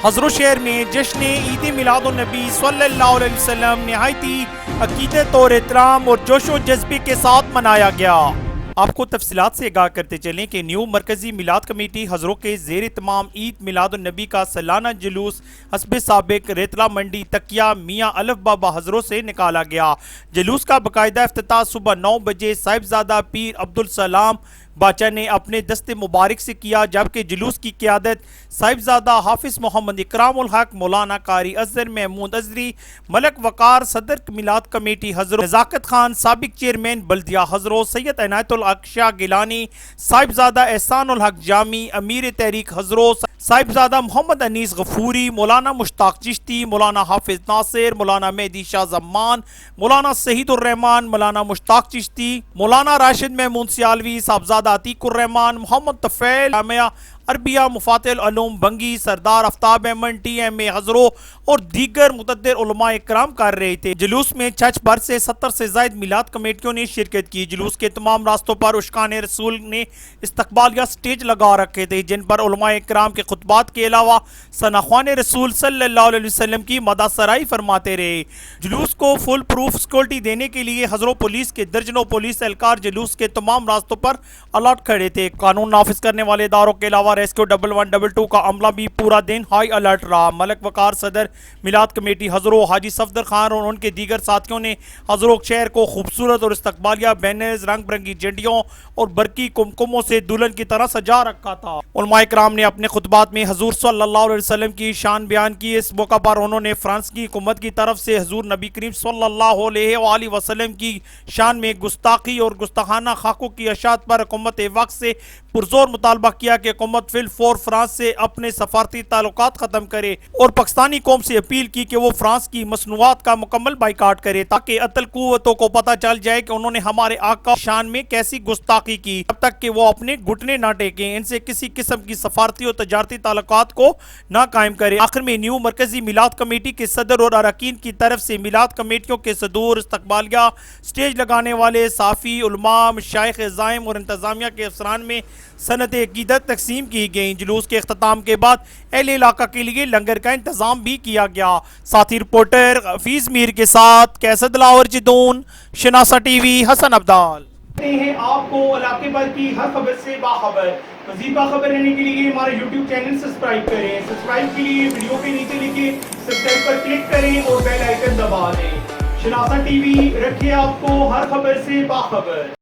ہزرو شہر میں جشن عید میلاد النبی صلی اللہ علیہ وسلم نہایتی عقیدت اور احترام اور جوش و جذبے کے ساتھ منایا گیا۔ آپ کو تفصیلات سے آگاہ کرتے چلیں کہ نیو مرکزی میلاد کمیٹی ہزروں کے زیر اہتمام عید میلاد النبی کا سالانہ جلوس حسب سابق ریتلا منڈی تکیہ میاں الف بابا ہزروں سے نکالا گیا۔ جلوس کا باقاعدہ افتتاح صبح 9 بجے صاحبزادہ پیر عبدالسلام باچا نے اپنے دست مبارک سے کیا، جبکہ جلوس کی قیادت صاحبزادہ حافظ محمد اکرام الحق، مولانا قاری اظہر محمود ازری، ملک وقار صدر میلاد کمیٹی ہزروں، نزاکت خان سابق چیئرمین بلدیہ ہزروں، سید عنایت الحق شاہ گیلانی، صاحبزادہ احسان الحق جامی، امیر تحریک ہزروں، صاحبزادہ محمد انیس غفوری، مولانا مشتاق چشتی، مولانا حافظ ناصر، مولانا مہدی شاہ زمان، مولانا سعید الرحمان، مولانا مشتاق چشتی، مولانا راشد محمود سیالوی، صاحبزادہ عتیق الرحمان، محمد طفیل جامعہ عربیہ مفاتح العلوم بنگی، سردار آفتاب احمد ٹی ایم اے ہزروں اور دیگر متعدد علماء اکرام کر رہے تھے۔ جلوس میں چھچ بھر سے 70 سے زائد میلاد کمیٹیوں نے شرکت کی۔ جلوس کے تمام راستوں پر عشقان رسول نے استقبالیہ سٹیج لگا رکھے تھے، جن پر علماء اکرام کے خطبات کے علاوہ ثناخوان رسول صلی اللہ علیہ وسلم کی مدح سرائی فرماتے رہے۔ جلوس کو فل پروف سیکورٹی دینے کے لیے ہزروں پولیس کے درجنوں پولیس اہلکار جلوس کے تمام راستوں پر الرٹ کھڑے تھے۔ قانون نافذ کرنے والے اداروں کے علاوہ ریسکیو 1122 کا عملہ بھی پورا دن ہائی الرٹ رہا۔ ملک وقار صدر میلاد کمیٹی ہزروں حاجی صفدر خان اور ان کے دیگر ساتھیوں نے ہزروں شہر کو خوبصورت اور استقبالیہ بینرز، رنگ برنگی جھنڈیوں اور برقی کمکموں سے دلہن کی طرح سجا رکھا تھا۔ علماء کرام نے اپنے خطبات میں حضور صلی اللہ علیہ وسلم کی شان بیان کی۔ اس موقع پر انہوں نے فرانس کی حکومت کی طرف سے حضور نبی کریم صلی اللہ علیہ وآلہ وسلم کی شان میں گستاخی اور گستاخانہ خاکوں کی اشاعت پر حکومت وقت سے پرزور مطالبہ کیا کہ حکومت فی الفور فرانس سے اپنے سفارتی تعلقات ختم کرے اور پاکستانی قوم سے اپیل کی کہ وہ فرانس کی مصنوعات کا مکمل بائیکاٹ کرے، تاکہ عطل قوتوں کو پتہ چل جائے کہ انہوں نے ہمارے آقا شان میں کیسی گستاخی کی، جب تک کہ وہ اپنے گھٹنے نہ ٹیکیں، ان سے کسی قسم کی سفارتی اور تجارتی تعلقات کو نہ قائم کرے۔ آخر میں نیو مرکزی میلاد کمیٹی کے صدر اور اراکین کی طرف سے میلاد کمیٹیوں کے صدور، استقبالیہ سٹیج لگانے والے صحافی، علماء، مشائخ عظائم اور انتظامیہ کے افسران میں سند عقیدت تقسیم کی گئیں۔ جلوس کے اختتام کے بعد اہل علاقہ کے لیے لنگر کا انتظام بھی کیا گیا۔ ساتھی رپورٹر حفیظ میر کے ساتھ کیسر دلاور جدون، شناسا ٹی وی، حسن عبدال۔ ہیں آپ کو علاقے بھر کی ہر خبر سے باخبر۔ مزید باخبر رہنے کے لیے ہمارے یوٹیوب چینل سبسکرائب کریں۔ سبسکرائب کے لیے ویڈیو کے نیچے لکھیں سبسکرائب پر کلک کریں اور بیل آئیکن دبا دیں۔ شناسا ٹی وی رکھے آپ کو ہر خبر سے باخبر۔